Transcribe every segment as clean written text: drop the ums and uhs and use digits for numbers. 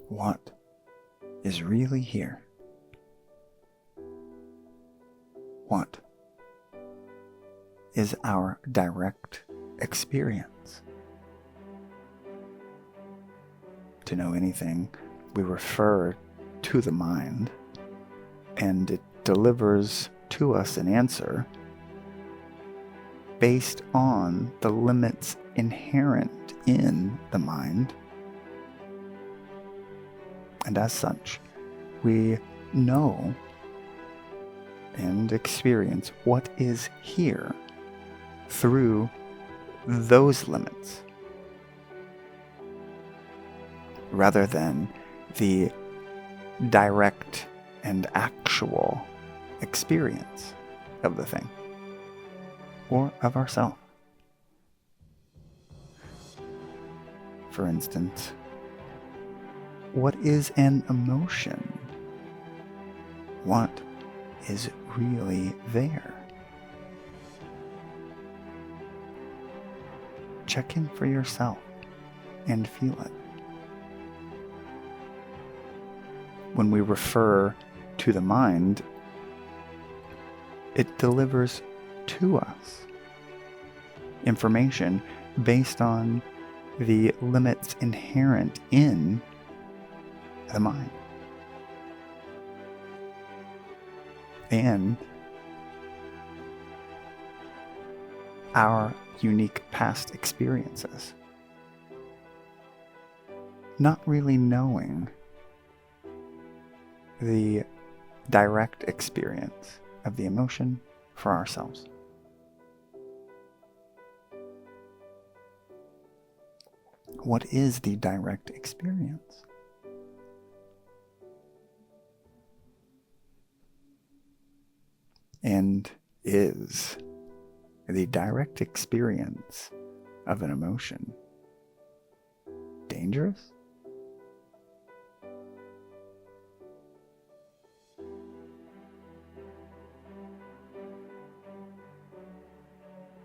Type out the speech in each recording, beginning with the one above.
what is really here? What is our direct experience? To know anything, we refer to the mind, and it delivers to us an answer based on the limits inherent in the mind. And as such, we know and experience what is here through those limits, rather than the direct and actual experience of the thing or of ourselves. For instance, what is an emotion? What is really there? Check in for yourself and feel it. When we refer to the mind, it delivers to us information based on the limits inherent in the mind and our unique past experiences. Not really knowing the direct experience of the emotion for ourselves. What is the direct experience? And is the direct experience of an emotion dangerous?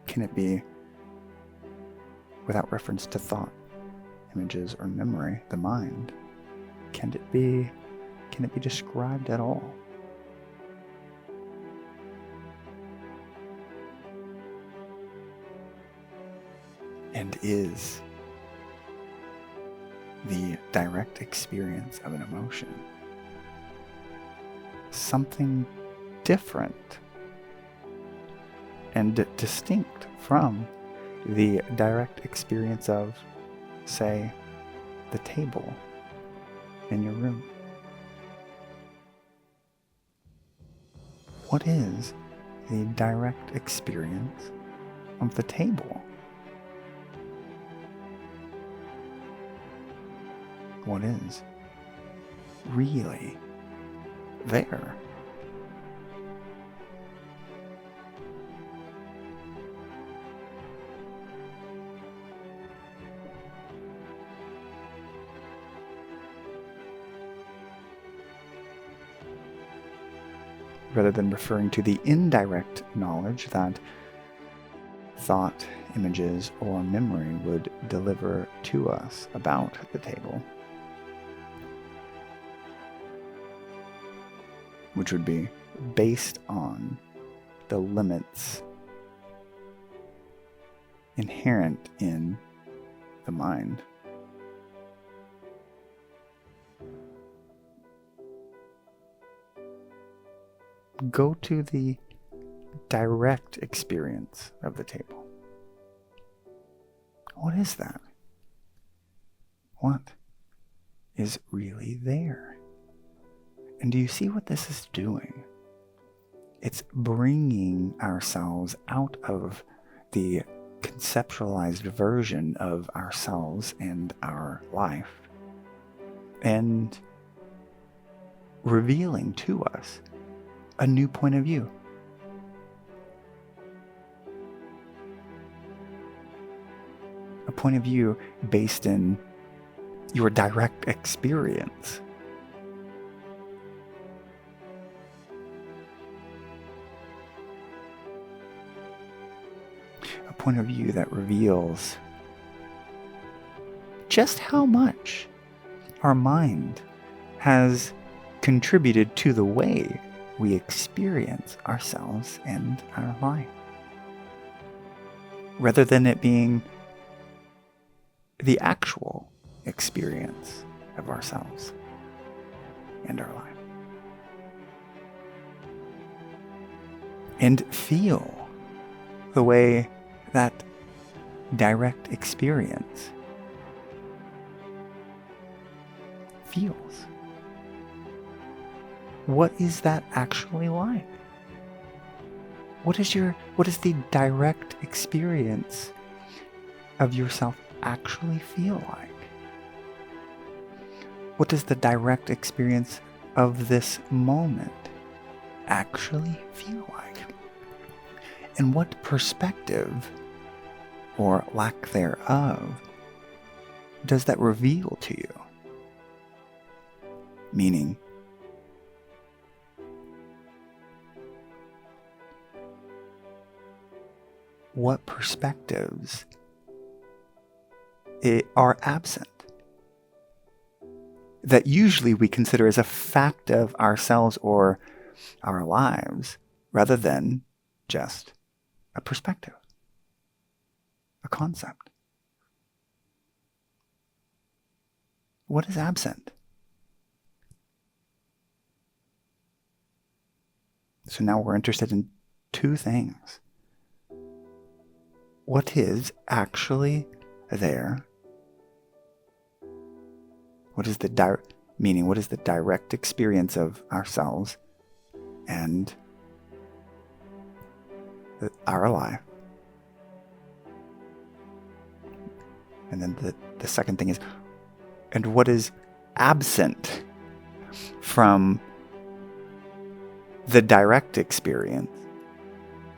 Can it be, without reference to thought, images, or memory, the mind? Can it be described at all? And is the direct experience of an emotion something different and distinct from the direct experience of, say, the table in your room? What is the direct experience of the table? What is really there? Rather than referring to the indirect knowledge that thought, images, or memory would deliver to us about the table, which would be based on the limits inherent in the mind. Go to the direct experience of the table. What is that? What is really there? And do you see what this is doing? It's bringing ourselves out of the conceptualized version of ourselves and our life and revealing to us a new point of view. A point of view based in your direct experience. A point of view that reveals just how much our mind has contributed to the way we experience ourselves and our life, rather than it being the actual experience of ourselves and our life. And feel the way that direct experience feels. What is that actually like? What is the direct experience of yourself actually feel like? What does the direct experience of this moment actually feel like? And what perspective, or lack thereof, does that reveal to you? Meaning, what perspectives are absent that usually we consider as a fact of ourselves or our lives, rather than just a perspective, a concept? What is absent? So now we're interested in two things. What is actually there? What is the what is the direct experience of ourselves and our life? And then the second thing is, and what is absent from the direct experience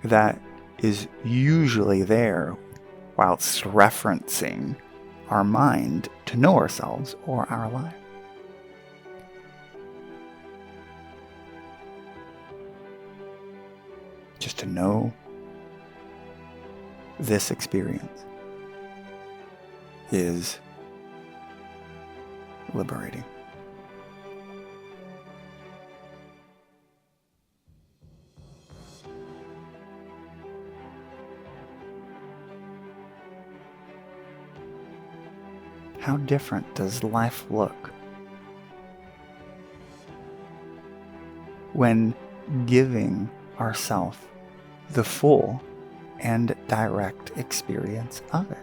that is usually there whilst referencing our mind to know ourselves or our life? Just to know this experience is liberating. How different does life look when giving ourselves the full and direct experience of it?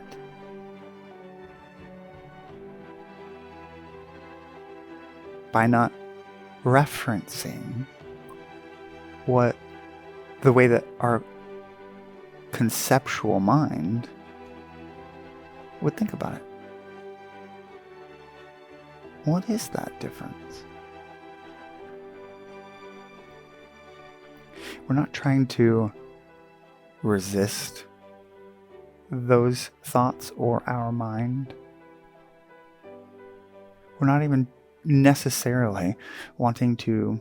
By not referencing the way that our conceptual mind would think about it. What is that difference? We're not trying to resist those thoughts or our mind. We're not even necessarily wanting to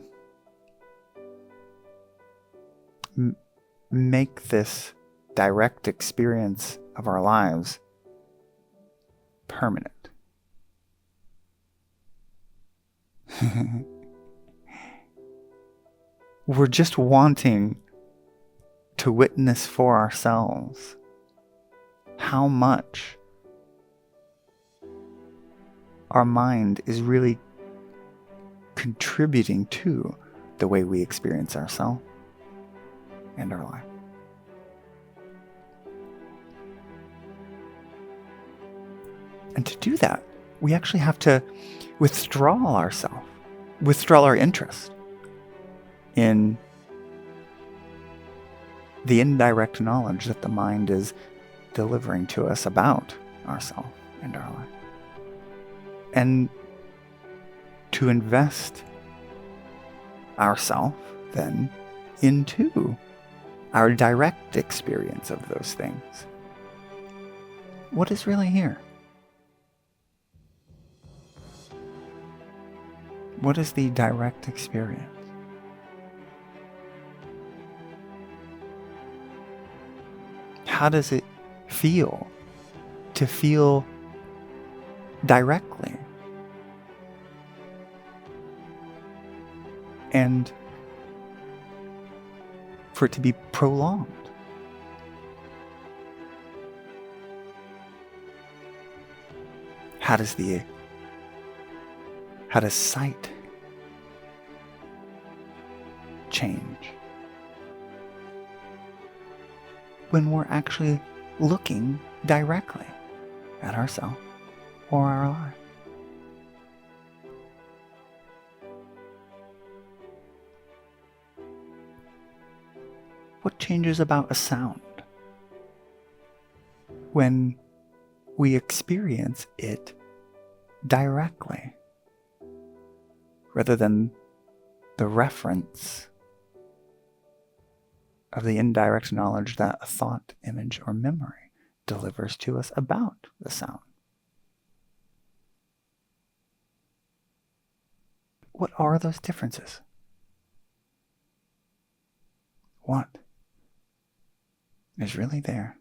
make this direct experience of our lives permanent. We're just wanting to witness for ourselves how much our mind is really contributing to the way we experience ourselves and our life. And to do that, we actually have to withdraw our interest in the indirect knowledge that the mind is delivering to us about ourselves and our life. And to invest ourselves then into our direct experience of those things. What is really here? What is the direct experience? How does it feel to feel directly and for it to be prolonged. How does sight change when we're actually looking directly at ourselves or our life? What changes about a sound when we experience it directly rather than the reference of the indirect knowledge that a thought, image, or memory delivers to us about the sound? What are those differences? What is really there